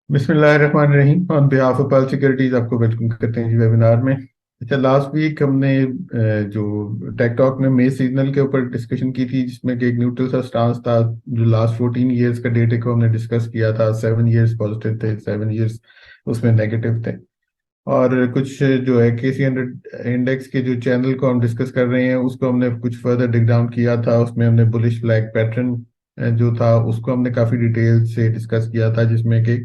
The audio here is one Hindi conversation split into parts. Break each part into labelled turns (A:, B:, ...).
A: बिस्मिल्लाहिर्रहमानिर्रहीम। On behalf of pearl securities आपको वेलकम करते हैं जी वेबिनार में। अच्छा, लास्ट वीक हमने जो टेक टॉक में मे सीजनल के ऊपर डिस्कशन की थी, जिसमें कि एक न्यूट्रल सा स्टांस था। जो लास्ट 14 ईयर्स का डेटे को हमने डिस्कस किया था, 7 ईयर्स पॉजिटिव थे, 7 ईयर्स उसमें नेगेटिव थे। और कुछ जो है KC 100 इंडेक्स के जो चैनल को हम डिस्कस कर रहे हैं, उसको हमने कुछ फर्दर डिग डाउन किया था। उसमें हमने बुलिश फ्लैग पैटर्न जो था उसको हमने काफी डिटेल से डिस्कस किया था, जिसमें कि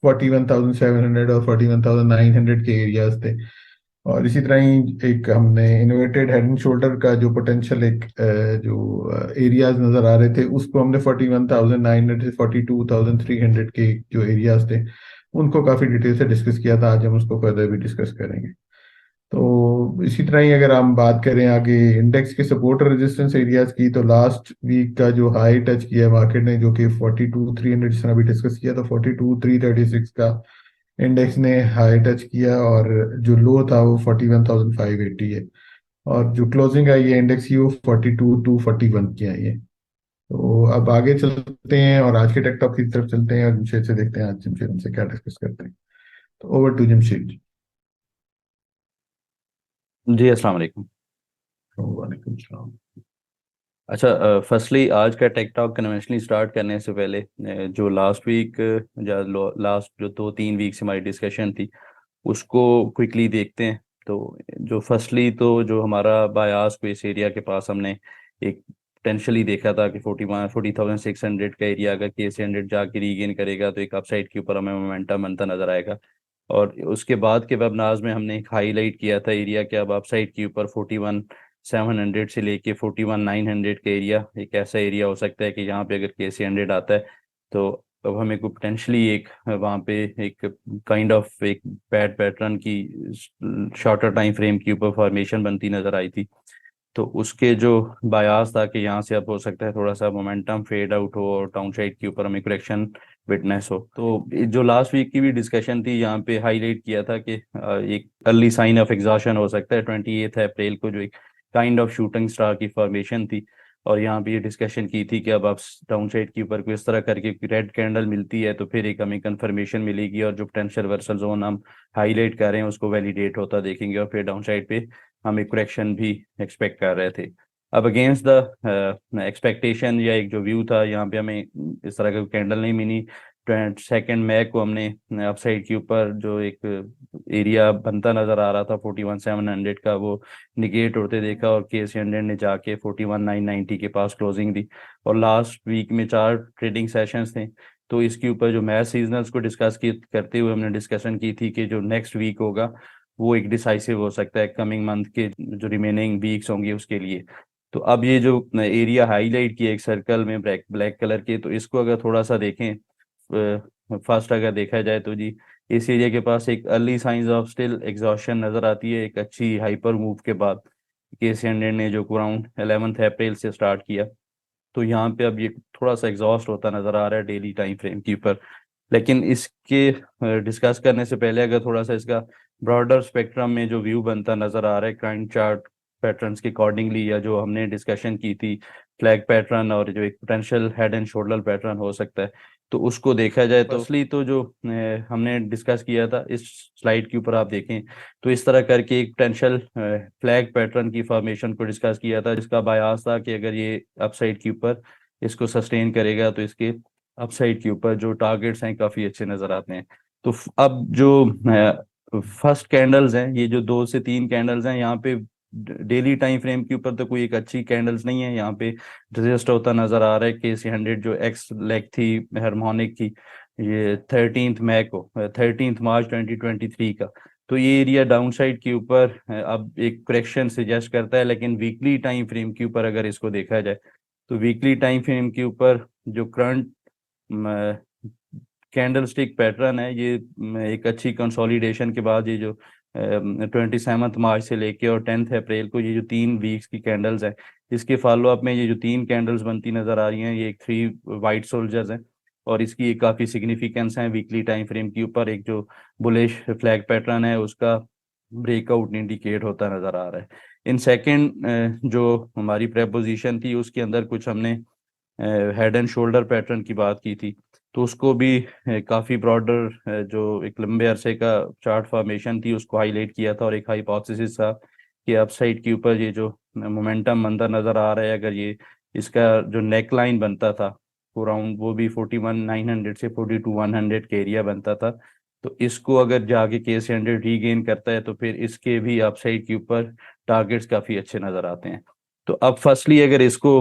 A: 41,700 और 41,900 के एरियाज थे। और इसी तरह ही एक हमने इन्वर्टेड हेड एंड शोल्डर का जो पोटेंशियल एक जो एरियाज नजर आ रहे थे, उसको हमने 41,900 से 42,300 के जो एरियाज थे उनको काफी डिटेल से डिस्कस किया था। आज हम उसको फर्दर भी डिस्कस करेंगे। तो इसी तरह ही अगर हम बात करें आगे इंडेक्स के सपोर्ट और रेजिस्टेंस एरियाज की, तो लास्ट वीक का जो हाई टच किया मार्केट ने, जो कि 42,300 जिस तरह अभी डिस्कस किया था, 42,336 का इंडेक्स ने हाई टच किया। और जो लो था वो 41,580 है। और जो क्लोजिंग आई है इंडेक्स की, वो 42,241 की आई है। तो अब आगे चलते हैं और आज के टेक टॉप की तरफ चलते हैं और जमशेद से देखते हैं आज जमशेद हमसे क्या डिस्कस करते हैं। तो ओवर टू जमशेद।
B: जी अस्सलाम वालेकुम।
A: वालेकुम सलाम।
B: अच्छा, फर्स्टली आज का टेक टॉक कन्वेंशनली स्टार्ट करने से पहले जो लास्ट वीक या लास्ट जो 2-3 वीक से हमारी डिस्कशन थी उसको क्विकली देखते हैं। तो जो फर्स्टली तो जो हमारा बायास को इस एरिया के पास हमने एक पोटेंशली देखा था कि 40,600 का एरिया अगर KC 100 जाके रीगेन करेगा तो एक अपसाइड के ऊपर हमें मोमेंटम बनता नजर आएगा। और उसके बाद के वेबनार्स में हमने एक हाईलाइट किया था एरिया के अब अपसाइड के ऊपर 41,700 से लेके 41,900 का एरिया एक ऐसा एरिया हो सकता है कि यहाँ पे अगर KC 100 आता है तो अब हमें को पोटेंशली एक वहाँ पे एक काइंड ऑफ एक बैड पैटर्न की शॉर्टर टाइम फ्रेम के ऊपर फॉर्मेशन बनती नजर आई थी। तो उसके जो बायास था कि यहाँ से अब हो सकता है थोड़ा सा मोमेंटम फेड आउट हो और डाउन साइड के ऊपर हमें करेक्शन विटनेस हो। तो जो लास्ट वीक की भी डिस्कशन थी यहाँ पे हाईलाइट किया था कि एक अर्ली साइन ऑफ एग्जॉशन हो सकता है 28 अप्रैल को, जो एक काइंड ऑफ शूटिंग स्टार की फॉर्मेशन थी। और यहाँ पे ये डिस्कशन की थी कि अब आप डाउन साइड के ऊपर को इस तरह करके रेड कैंडल मिलती है तो फिर एक हमें कंफर्मेशन मिलेगी और जो पोटेंशियल वर्सल जोन हम हाईलाइट कर रहे हैं उसको वैलिडेट होता देखेंगे और फिर डाउन साइड पे हम एक करेक्शन भी एक्सपेक्ट कर रहे थे। अब अगेंस्ट द एक्सपेक्टेशन या एक जो व्यू था यहाँ पे हमें इस तरह का कैंडल नहीं मिली। 2 मई को हमने अपसाइड के ऊपर जो एक एरिया बनता नजर आ रहा था 41,700 का, वो निगेट होते देखा और KC 100 ने जाके 41,990 के पास क्लोजिंग दी। और लास्ट वीक में 4 ट्रेडिंग सेशंस थे। तो इसके ऊपर जो मैच सीजनल्स को डिस्कस की करते हुए हमने डिस्कशन की थी कि जो नेक्स्ट वीक होगा वो एक डिसाइसिव हो सकता है कमिंग मंथ के जो रिमेनिंग वीक्स होंगे उसके लिए। तो अब ये जो एरिया हाईलाइट किया एक सर्कल में ब्लैक ब्लैक कलर के, तो इसको अगर थोड़ा सा देखें फर्स्ट अगर देखा जाए तो जी इस एरिया के पास एक early signs of still exhaustion नजर आती है एक अच्छी हाइपर मूव के बाद। KC 100 ने जो अराउंड 11 अप्रैल से स्टार्ट किया तो यहाँ पे अब ये थोड़ा सा एग्जॉस्ट होता नजर आ रहा है डेली टाइम फ्रेम के ऊपर। लेकिन इसके डिस्कस करने से पहले अगर थोड़ा सा इसका ब्रॉडर स्पेक्ट्रम में जो व्यू बनता नजर आ रहा है करंट चार्ट पैटर्न्स के अकॉर्डिंगली, या जो हमने डिस्कशन की थी फ्लैग पैटर्न और जो एक potential head and shoulder pattern हो सकता है, तो उसको देखा जाए तो फर्स्टली तो जो हमने डिस्कस किया था इस स्लाइड के ऊपर आप देखें तो इस तरह करके एक पोटेंशियल फ्लैग पैटर्न की फॉर्मेशन को डिस्कस किया था, जिसका बायास था कि अगर ये अपसाइड के ऊपर इसको सस्टेन करेगा तो इसके अपसाइड के ऊपर जो टारगेट्स हैं काफ़ी अच्छे नज़र आते हैं। तो अब जो फर्स्ट कैंडल्स हैं, ये जो 2 से 3 कैंडल्स हैं यहाँ पे डेली टाइम फ्रेम के ऊपर तो कोई एक अच्छी कैंडल्स नहीं है। यहाँ पे रजिस्ट होता नज़र आ रहा है KC 100 जो एक्स लेग थी हार्मोनिक की, ये 13 मई को 13 मार्च 2023 का। तो ये एरिया डाउन साइड के ऊपर अब एक करेक्शन सजेस्ट करता है। लेकिन वीकली टाइम फ्रेम के ऊपर अगर इसको देखा जाए तो वीकली टाइम फ्रेम के ऊपर जो करंट कैंडल स्टिक पैटर्न है ये एक अच्छी कंसोलिडेशन के बाद ये जो 27 मार्च से लेके और 10 अप्रैल को ये जो 3 वीक्स की कैंडल्स हैं, इसके फॉलो अप में ये जो 3 कैंडल्स बनती नजर आ रही हैं ये एक 3 वाइट सोल्जर्स हैं। और इसकी एक काफ़ी सिग्निफिकेंस है वीकली टाइम फ्रेम के ऊपर। एक जो बुलिश फ्लैग पैटर्न है उसका ब्रेकआउट इंडिकेट होता नजर आ रहा है। इन सेकंड जो हमारी प्रेपोजिशन थी उसके अंदर कुछ हमने हेड एंड शोल्डर पैटर्न की बात की थी, तो उसको भी काफ़ी ब्रॉडर जो एक लंबे अरसे का चार्ट फॉर्मेशन थी उसको हाईलाइट किया था, और एक हाइपोथेसिस था कि अपसाइड के ऊपर ये जो मोमेंटम बनता नज़र आ रहा है, अगर ये इसका जो नेक लाइन बनता था वो राउंड वो भी 41,900 से 42,100 के एरिया बनता था, तो इसको अगर जाके KC100 रीगेन करता है तो फिर इसके भी अपसाइड के ऊपर टारगेट्स काफ़ी अच्छे नज़र आते हैं। तो अब फर्स्टली अगर इसको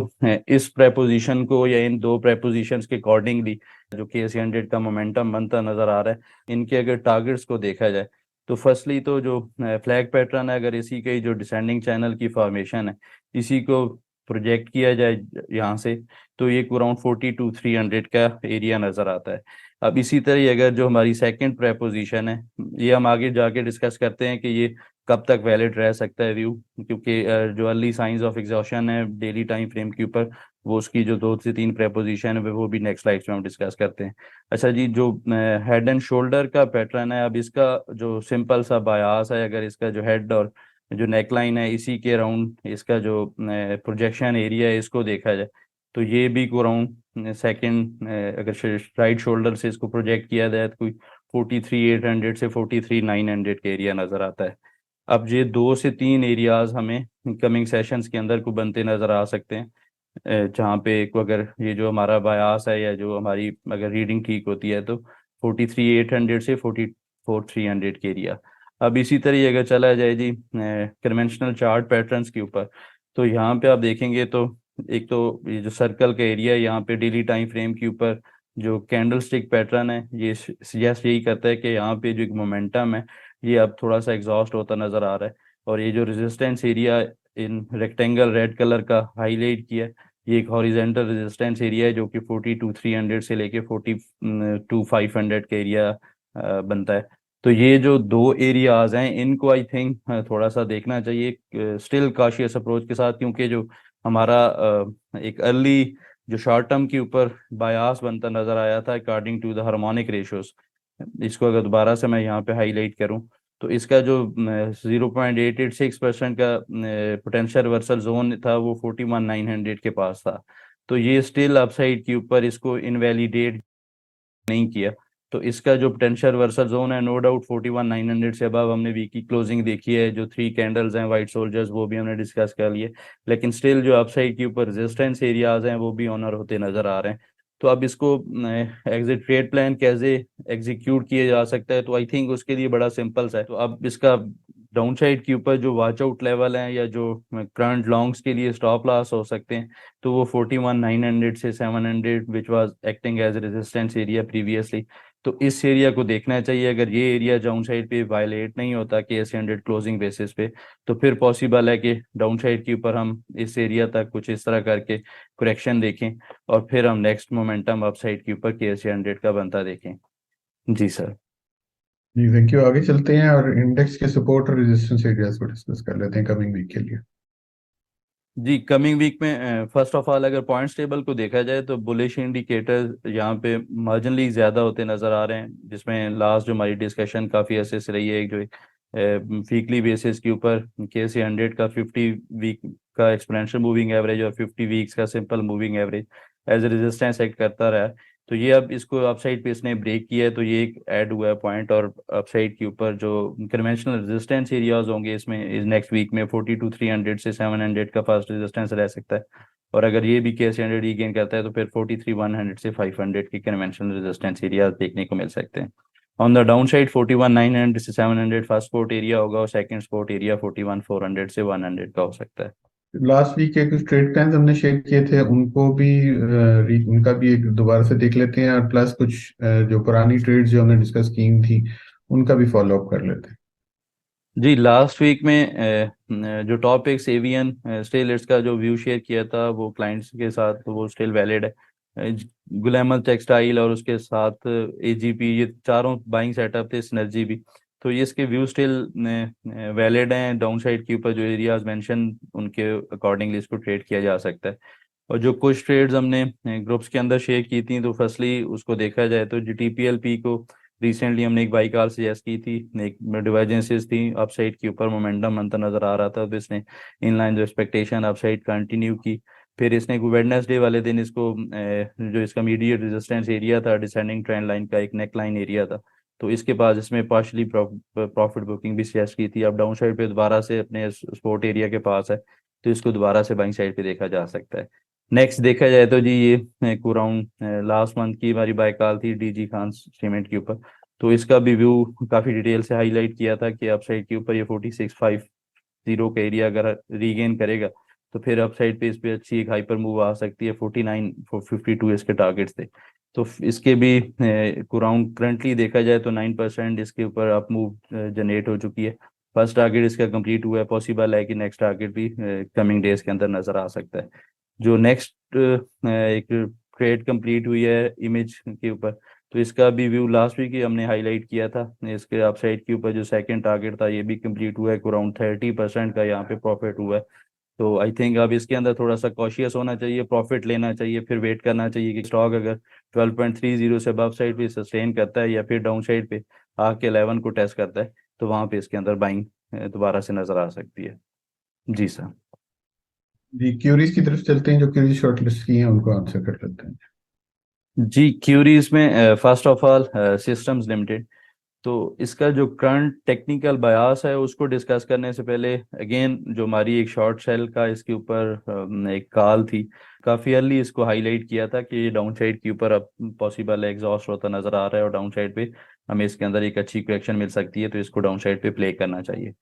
B: इस प्रेपोजिशन को या इन दो प्रेपोजिशंस के अकॉर्डिंगली जो KC100 का मोमेंटम बनता नजर आ रहा है, इनके अगर टारगेट्स को देखा जाए तो फर्स्टली तो जो फ्लैग पैटर्न है, अगर इसी के जो डिसेंडिंग चैनल की फॉर्मेशन है इसी को प्रोजेक्ट किया जाए यहाँ से, तो ये अराउंड 42,300 का एरिया नज़र आता है। अब इसी तरह अगर जो हमारी सेकंड प्रेपोजिशन है, ये हम आगे जाके डिस्कस करते हैं कि ये कब तक वैलिड रह सकता है व्यू, क्योंकि जो अर्ली साइंस ऑफ एग्जॉशन है डेली टाइम फ्रेम के ऊपर, वो उसकी जो 2 से 3 प्रेपोजिशन है वो भी नेक्स्ट स्लाइड में हम डिस्कस करते हैं। अच्छा जी, जो हेड एंड शोल्डर का पैटर्न है, अब इसका जो सिंपल सा बायास है, अगर इसका जो हेड और जो नेकलाइन है इसी के अराउंड इसका जो प्रोजेक्शन एरिया है इसको देखा जाए, तो ये भी अराउंड सेकेंड अगर राइट शोल्डर से इसको प्रोजेक्ट किया जाए तो कोई 43,800 से 43,900 के एरिया नज़र आता है। अब ये 2 से 3 एरियाज हमें कमिंग सेशंस के अंदर को बनते नज़र आ सकते हैं, जहाँ पे को अगर ये जो हमारा बयास है या जो हमारी अगर रीडिंग ठीक होती है तो 43,800 से 44,300 के एरिया। अब इसी तरह अगर चला जाए जी कन्वेंशनल चार्ट पैटर्न्स के ऊपर, तो यहाँ पे आप देखेंगे तो एक तो ये जो सर्कल का एरिया है यहाँ पे डेली टाइम फ्रेम के ऊपर जो कैंडल स्टिक पैटर्न है ये सजेस्ट यही करता है कि यहाँ पे जो एक मोमेंटम है ये अब थोड़ा सा एग्जॉस्ट होता नजर आ रहा है, और ये जो resistance area in rectangle red colour का हाईलाइट किया है, ये एक हॉरिजेंटल रेजिस्टेंस एरिया है जो कि 42,300 से लेके 42,500 का एरिया बनता है। तो ये जो दो एरियाज हैं इनको आई थिंक थोड़ा सा देखना चाहिए स्टिल काशियस अप्रोच के साथ, क्योंकि जो हमारा एक अर्ली जो शॉर्ट टर्म के ऊपर बायास बनता नजर आया था according to the harmonic ratios, इसको अगर दोबारा से मैं यहाँ पे हाईलाइट करूँ तो इसका जो 0.886% का पोटेंशियल रिवर्सल जोन था वो 41,900 के पास था, तो ये स्टिल अपसाइड के ऊपर इसको इनवैलिडेट नहीं किया। तो इसका जो पोटेंशियल रिवर्सल जोन है नो डाउट 41,900 से अबव हमने वीक की क्लोजिंग देखी है, जो 3 कैंडल्स हैं वाइट सोल्जर्स वो भी हमने डिस्कस कर लिए, लेकिन स्टिल जो अपसाइड के ऊपर रेजिस्टेंस एरियाज हैं वो भी ऑनर होते नजर आ रहे हैं। तो अब इसको एग्जिट ट्रेड प्लान कैसे एग्जीक्यूट किया जा सकता है, तो आई थिंक उसके लिए बड़ा सिंपल सा है। तो अब इसका डाउन साइड के ऊपर जो वॉच आउट लेवल है या जो करंट लॉन्ग्स के लिए स्टॉप लॉस हो सकते हैं, तो वो 41,900 से 700 which was acting as resistance area previously, तो इस एरिया को देखना चाहिए। अगर ये एरिया डाउन साइड पे वायलेट नहीं होता KC100 क्लोजिंग बेसिस पे, तो फिर पॉसिबल है कि डाउन साइड के ऊपर हम इस एरिया तक कुछ इस तरह करके करेक्शन देखें, और फिर हम नेक्स्ट मोमेंटम अपसाइड के ऊपर KC100 का बनता देखें। जी सर।
A: जी थैंक यू। आगे चलते हैं और इंडेक्स के सपोर्ट और रेजिस्टेंस एरियाज को डिस्कस कर लेते हैं कमिंग वीक के लिए।
B: जी, कमिंग वीक में फर्स्ट ऑफ ऑल अगर पॉइंट्स टेबल को देखा जाए तो बुलिश इंडिकेटर यहाँ पे मार्जिनली ज़्यादा होते नज़र आ रहे हैं, जिसमें लास्ट जो हमारी डिस्कशन काफ़ी अच्छे से रही है, एक जो वीकली बेसिस के ऊपर KC100 का 50 वीक का एक्सपोनेंशियल मूविंग एवरेज और 50 वीक्स का simple moving average age resistance act करता रहा है। तो ये अब इसको अपसाइड पे इसने ब्रेक किया है, तो ये एक ऐड हुआ है पॉइंट, और अपसाइड के ऊपर जो कन्वेंशनल रेजिस्टेंस एरियाज होंगे इसमें इस नेक्स्ट वीक में 42,300 से 700 का फर्स्ट रेजिस्टेंस रह सकता है, और अगर ये भी KC100 रीगेन करता है तो फिर 43,100 से 500 के कन्वेंशनल रेजिस्टेंस एरियाज देखने को मिल सकते हैं। ऑन द डाउन साइड 41,900 से 700 फर्स्ट सपोर्ट एरिया होगा, और सेकंड सपोर्ट एरिया 41,400 से 100 का हो सकता है।
A: लास्ट वीक के कुछ ट्रेड प्लान्स हमने शेयर किए थे, उनको भी उनका भी एक दोबारा से देख लेते हैं, और प्लस कुछ जो पुरानी ट्रेड्स जो हमने डिस्कस की थी उनका भी फॉलो अप कर लेते हैं।
B: जी, लास्ट वीक में जो टॉपिक्स एवियन स्टिल इसका जो व्यू शेयर किया था वो क्लाइंट्स के साथ, तो वो स्टिल वैलिड है। गुलामल टेक्सटाइल और उसके साथ AGP, ये चारों बाइंग सेटअप थे, सिनर्जी भी, तो ये इसके व्यू स्टिल वैलिड हैं। डाउन साइड के ऊपर जो एरियाज मेंशन उनके अकॉर्डिंगली इसको ट्रेड किया जा सकता है। और जो कुछ ट्रेड्स हमने ग्रुप्स के अंदर शेयर की थी, तो फर्स्टली उसको देखा जाए तो जो TPLP को रिसेंटली हमने एक बाई कॉल सजेस्ट की थी, एक डिवर्जेंसेस थी अपसाइड के ऊपर, मोमेंटम बनता नजर आ रहा था, तो इसने इन लाइन जो एक्सपेक्टेशन अपसाइड कंटिन्यू की, फिर इसने वेडनेसडे वाले दिन इसको जो इसका मीडिएट रेजिस्टेंस एरिया था डिसेंडिंग ट्रेंड लाइन का एक नेक लाइन एरिया था, तो इसके पास इसमें पार्शली प्रॉफिट बुकिंग भी सजेस्ट की थी। अब डाउन साइड पे दोबारा से अपने सपोर्ट एरिया के पास है, तो इसको दोबारा से बाइंग साइड पे देखा जा सकता है। नेक्स्ट देखा जाए तो जी ये अराउंड लास्ट मंथ की हमारी बाय कॉल थी डीजी खान सीमेंट के ऊपर, तो इसका भी व्यू काफ़ी डिटेल से हाईलाइट किया था कि अपसाइड के ऊपर ये 4650 का एरिया अगर रीगेन करेगा तो फिर अपसाइड पे इस पे अच्छी एक हाइपर मूव आ सकती है। 49 52 इसके टारगेट्स थे, तो इसके भी अराउंड करंटली देखा जाए तो 9% इसके ऊपर अप मूव जनरेट हो चुकी है। फर्स्ट टारगेट इसका कंप्लीट हुआ है, पॉसिबल है कि नेक्स्ट टारगेट भी कमिंग डेज के अंदर नजर आ सकता है। जो नेक्स्ट एक ट्रेड कंप्लीट हुई है इमेज के ऊपर, तो इसका भी व्यू लास्ट वीक ही हमने हाईलाइट किया था। इसके अपसाइड के ऊपर जो सेकंड टारगेट था ये भी कंप्लीट हुआ है, अराउंड 30% का यहाँ पे प्रॉफिट हुआ है। तो आई थिंक अब इसके अंदर थोड़ा सा कॉशियस होना चाहिए, प्रॉफिट लेना चाहिए, फिर वेट करना चाहिए कि स्टॉक अगर 12.30 से अबव साइड पे सस्टेन करता है या फिर डाउन साइड पे आके 11 को टेस्ट करता है, तो वहाँ पे इसके अंदर बाइंग दोबारा से नजर आ सकती है। जी सर।
A: जी क्यूरीज की तरफ चलते हैं, जो क्यूरीज शॉर्टलिस्ट की हैं उनको आंसर कर लेते हैं।
B: जी क्यूरीज में first of all systems limited, तो इसका जो करंट टेक्निकल बयास है उसको डिस्कस करने से पहले अगेन जो हमारी एक शॉर्ट सेल का इसके ऊपर एक कॉल थी, काफ़ी अर्ली इसको हाईलाइट किया था कि डाउन साइड के ऊपर अब पॉसिबल एग्जॉस्ट होता नज़र आ रहा है और डाउन साइड पे हमें इसके अंदर एक अच्छी करेक्शन मिल सकती है, तो इसको डाउन साइड पे प्ले करना चाहिए।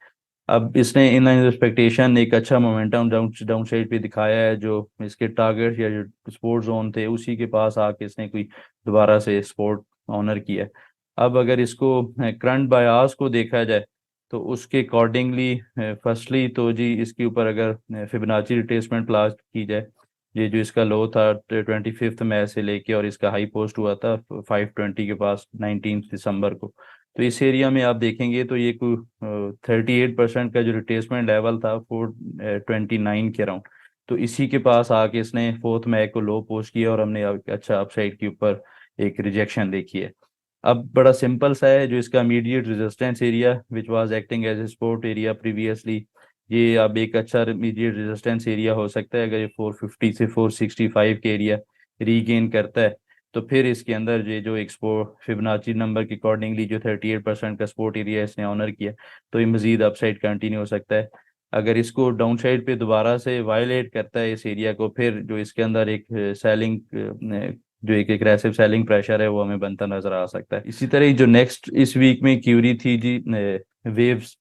B: अब इसने इन लाइन एक्सपेक्टेशन एक अच्छा मोमेंटम डाउन डाउन साइड पे दिखाया है, जो इसके टारगेट या जो स्पोर्ट जोन थे उसी के पास आके इसने कोई दोबारा से स्पोर्ट ऑनर किया है। अब अगर इसको करंट बायास को देखा जाए तो उसके अकॉर्डिंगली फर्स्टली तो जी इसके ऊपर अगर फिबोनाची रिट्रेसमेंट प्लास की जाए, ये जो इसका लो था 25 मई से लेके और इसका हाई पोस्ट हुआ था 520 के पास 19 दिसंबर को, तो इस एरिया में आप देखेंगे तो ये कोई 38% का जो रिट्रेसमेंट लेवल था 429 के अराउंड, तो इसी के पास आके इसने 4 मई को लो पोस्ट किया और हमने अच्छा अपसाइड के ऊपर एक रिजेक्शन देखी है। अब बड़ा सिंपल सा है, जो इसका immediate resistance area which was acting as a support area previously, ये अब एक अच्छा इमीडिएट रेजिस्टेंस एरिया हो सकता है। अगर ये 450 से 465 के एरिया रीगेन करता है तो फिर इसके अंदर ये जो एक्सपोर्ट फिबोनाची नंबर के अकॉर्डिंगली जो 38% का सपोर्ट एरिया इसने ऑनर किया, तो ये मजीद अपसाइड कंटिन्यू हो सकता है। अगर इसको डाउन साइड पे दोबारा से वायलेट करता है इस एरिया को, फिर जो इसके अंदर एक सेलिंग जो एक एग्रेसिव सेलिंग प्रेशर है वो हमें बनता नजर आ सकता है। इसी तरह जो नेक्स्ट इस वीक में क्यूरी थी जी वेव्स।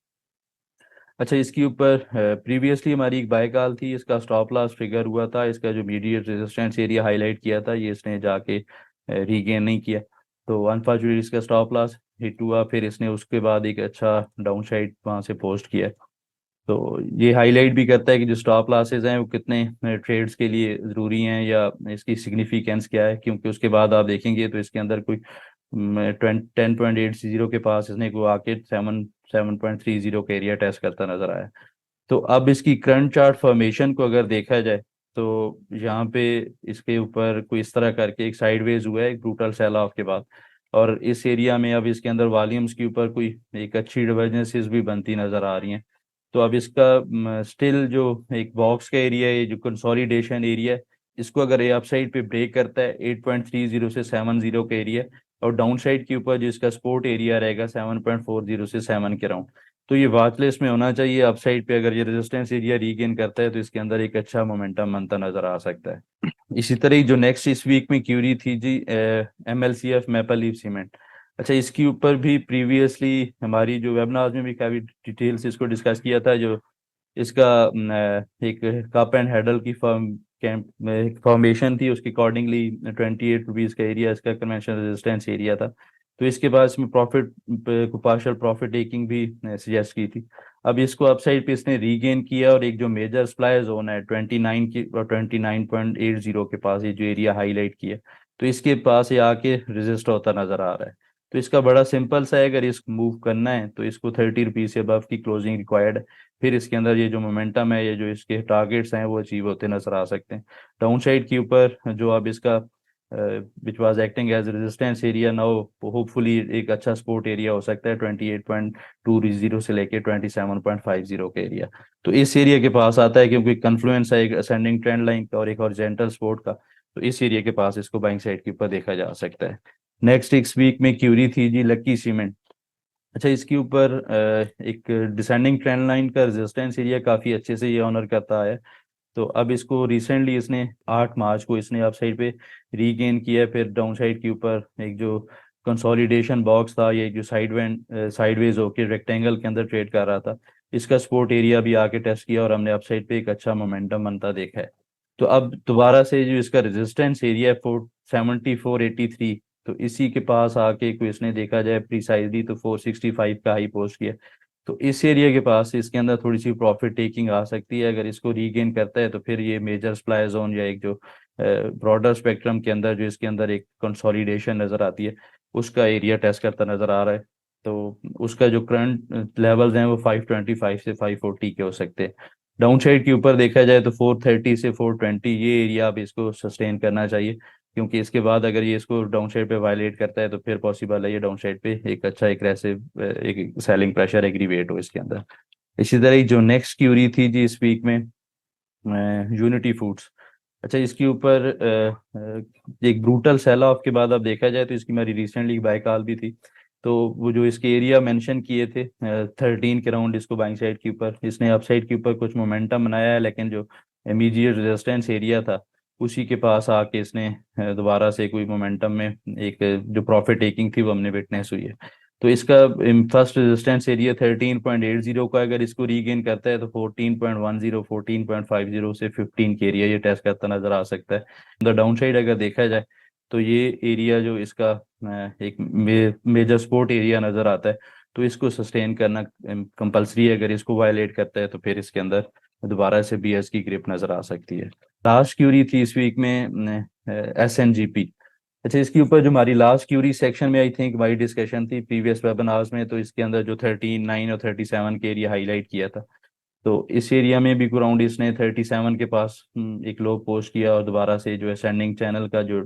B: अच्छा, इसके ऊपर प्रीवियसली हमारी एक बाय कॉल थी, इसका स्टॉप लॉस फिगर हुआ था, इसका जो इमीडिएट रेजिस्टेंस एरिया हाईलाइट किया था ये इसने जाके रीगेन नहीं किया, तो अनफॉर्चुनेटली इसका स्टॉप लॉस हिट हुआ। फिर इसने उसके बाद एक अच्छा डाउन साइड वहाँ से पोस्ट किया, तो ये हाईलाइट भी करता है कि जो स्टॉप लॉसेज हैं वो कितने ट्रेड्स के लिए ज़रूरी हैं या इसकी सिग्निफिकेंस क्या है, क्योंकि उसके बाद आप देखेंगे तो इसके अंदर कोई 10.80 के पास इसने को आके 7.30 का एरिया टेस्ट करता नजर आया। तो अब इसकी करंट चार्ट फॉर्मेशन को अगर देखा जाए तो यहाँ पे इसके ऊपर कोई इस तरह करके एक साइडवेज हुआ है एक ब्रूटल सेल ऑफ के बाद, और इस एरिया में अब इसके अंदर वॉल्यूम्स के ऊपर कोई एक अच्छी डिवर्जेंसेस भी बनती नजर आ रही हैं। तो अब इसका स्टिल जो एक बॉक्स का एरिया है, जो कंसोलिडेशन एरिया है, इसको अगर ये अपसाइड पे ब्रेक करता है 8.30 से 70 का एरिया, और डाउन साइड के ऊपर जो इसका सपोर्ट एरिया रहेगा 7.40 से 7 के राउंड, तो ये वॉच लिस्ट में होना चाहिए। अपसाइड पे अगर ये रेजिस्टेंस एरिया रीगेन करता है तो इसके अंदर एक अच्छा मोमेंटम बनता नजर आ सकता है। इसी तरह ही जो नेक्स्ट इस वीक में क्यूरी थी जी MLCF मैपल लीफ सीमेंट। अच्छा, इसके ऊपर भी प्रीवियसली हमारी जो वेबिनार में भी काफ़ी डिटेल से इसको डिस्कस किया था। जो इसका एक कप एंड हैडल की फॉर्मेशन थी, उसके अकॉर्डिंगली 28 रुपीज़ का एरिया इसका कन्वेंशनल रेजिस्टेंस एरिया था, तो इसके बाद इसमें प्रॉफिट को पार्शियल प्रॉफिट टेकिंग भी सजेस्ट की थी। अब इसको अपसाइड पे इसने रीगेन किया और एक जो मेजर सप्लाई जोन है 29 की और 29.80 के पास ये जो एरिया हाईलाइट किया, तो इसके पास ये आके रेजिस्ट होता नजर आ रहा है। तो इसका बड़ा सिंपल सा है, अगर इसको मूव करना है तो इसको 30 रुपीज़ से अबव की क्लोजिंग रिक्वायर्ड है, फिर इसके अंदर ये जो मोमेंटम है, ये जो इसके टारगेट्स हैं वो अचीव होते नजर आ सकते हैं। डाउन साइड के ऊपर जो अब इसका which was acting as resistance area, now hopefully एक अच्छा सपोर्ट एरिया हो सकता है 28.20 से लेके 27.50 के एरिया। तो इस एरिया के पास आता है क्योंकि कन्फ्लुएंस है एक असेंडिंग ट्रेंड लाइन का और एक हॉरिजॉन्टल सपोर्ट का, तो इस एरिया के पास इसको बाइंग साइड के ऊपर देखा जा सकता है। नेक्स्ट इस वीक में क्यूरी थी जी लक्की सीमेंट। अच्छा, इसके ऊपर एक डिसेंडिंग ट्रेंड लाइन का रेजिस्टेंस एरिया काफ़ी अच्छे से ये ऑनर करता है। तो अब इसको रिसेंटली इसने 8 मार्च को इसने अप साइड पे रीगेन किया है, फिर डाउन साइड के ऊपर एक जो कंसोलिडेशन बॉक्स था, ये जो साइडवेज होके रेक्टेंगल के अंदर ट्रेड कर रहा था, इसका सपोर्ट एरिया भी आके टेस्ट किया और हमने अप साइड पे एक अच्छा मोमेंटम बनता देखा है। तो अब दोबारा से जो इसका रेजिस्टेंस एरिया है 474.83, तो इसी के पास आके कोई इसने देखा जाए प्रिसाइजली तो 465 का हाई पोस्ट किया। तो इस एरिया के पास इसके अंदर थोड़ी सी प्रॉफिट टेकिंग आ सकती है। अगर इसको रीगेन करता है तो फिर ये मेजर सप्लाई जोन या एक जो ब्रॉडर स्पेक्ट्रम के अंदर जो इसके अंदर एक कंसोलिडेशन नज़र आती है, उसका एरिया टेस्ट करता नज़र आ रहा है। तो उसका जो करंट लेवल्स हैं वो 525 से 540 के हो सकते हैं। डाउन साइड के ऊपर देखा जाए तो 430 से 420 ये एरिया अब इसको सस्टेन करना चाहिए, क्योंकि इसके बाद अगर ये इसको डाउन साइड पे वायलेट करता है तो फिर पॉसिबल है ये डाउन साइड पे एक अच्छा एग्रेसिव एक सेलिंग प्रेशर एग्रीवेट हो इसके अंदर। इसी तरह ही जो नेक्स्ट क्यूरी थी जी इस वीक में यूनिटी फूड्स। अच्छा, इसके ऊपर एक ब्रूटल सेल ऑफ के बाद अब देखा जाए तो इसकी मेरी रिसेंटली बाय कॉल भी थी। तो वो जो इसके एरिया मेंशन किए थे 13 के राउंड इसको बाइंग साइड के ऊपर, इसने अप साइड के ऊपर कुछ मोमेंटम बनाया है, लेकिन जो इमीडिएट रेजिस्टेंस एरिया था उसी के पास आके इसने दोबारा से कोई मोमेंटम में एक जो प्रॉफिट टेकिंग थी वो हमने विटनेस हुई है। तो इसका फर्स्ट रेजिस्टेंस एरिया 13.80 का, अगर इसको रीगेन करता है तो 14.10 14.50 से 15 के एरिया ये टेस्ट करता नजर आ सकता है। द डाउन साइड अगर देखा जाए तो ये एरिया जो इसका एक मेजर सपोर्ट एरिया नजर आता है, तो इसको सस्टेन करना कंपलसरी है। अगर इसको वायलेट करता है तो फिर इसके अंदर दोबारा से बीएस की ग्रिप नजर आ सकती है। लास्ट क्यूरी थी इस वीक में SNGP। अच्छा, इसके ऊपर जो हमारी लास्ट क्यूरी सेक्शन में आई थिंक हमारी डिस्कशन थी प्रीवियस वेबिनार्स में, तो इसके अंदर जो 39 और 37 के एरिया हाईलाइट किया था, तो इस एरिया में भी अराउंड इसने 37 के पास एक लो पोस्ट किया और दोबारा से जो असेंडिंग चैनल का जो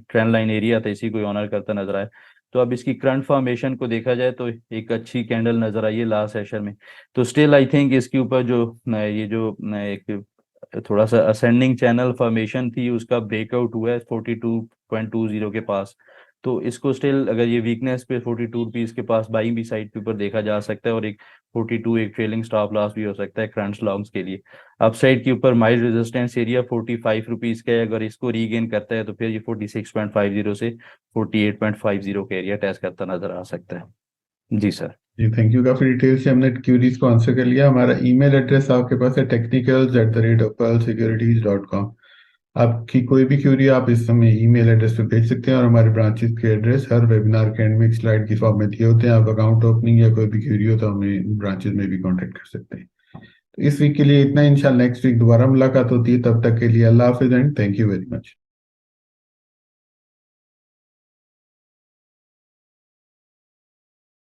B: ट्रेंड लाइन एरिया था इसी को ऑनर करता नजर आया। तो अब इसकी करंट फॉर्मेशन को देखा जाए तो एक अच्छी कैंडल नजर आई है लास्ट सेशन में। तो स्टिल आई थिंक इसके ऊपर जो ये जो एक थोड़ा सा असेंडिंग चैनल फॉर्मेशन थी उसका ब्रेकआउट हुआ है 42.20 के पास। तो इसको स्टिल अगर ये वीकनेस पे 42 रुपीज के पास बाइंग भी साइड के ऊपर देखा जा सकता है, और एक 42 एक ट्रेलिंग स्टॉप लॉस भी हो सकता है करंट लॉन्ग्स के लिए। अपसाइड के ऊपर माइल्ड रेजिस्टेंस एरिया 45 रुपीज का है, अगर इसको रीगेन करता है तो फिर ये 46.50 से 48.50 का एरिया टेस्ट करता नजर आ सकता है। जी सर।
A: जी थैंक यू, काफी डिटेल से हमने क्यूरीज को आंसर कर लिया। हमारा ईमेल एड्रेस आपके पास है technicals@pearlsecurities.com। आपकी कोई भी क्यूरी आप इस समय ईमेल एड्रेस पे भेज सकते हैं, और हमारे ब्रांचेस के एड्रेस हर वेबिनार के एंड में एक स्लाइड की फॉर्म में दिए होते हैं। आप अकाउंट ओपनिंग या कोई भी क्यूरी हो तो हमें ब्रांचेस में भी कांटेक्ट कर सकते हैं। तो इस वीक के लिए इतना, इंशाल्लाह नेक्स्ट वीक दोबारा मुलाकात होती है। तब तक के लिए अल्लाह हाफिज and thank you very much.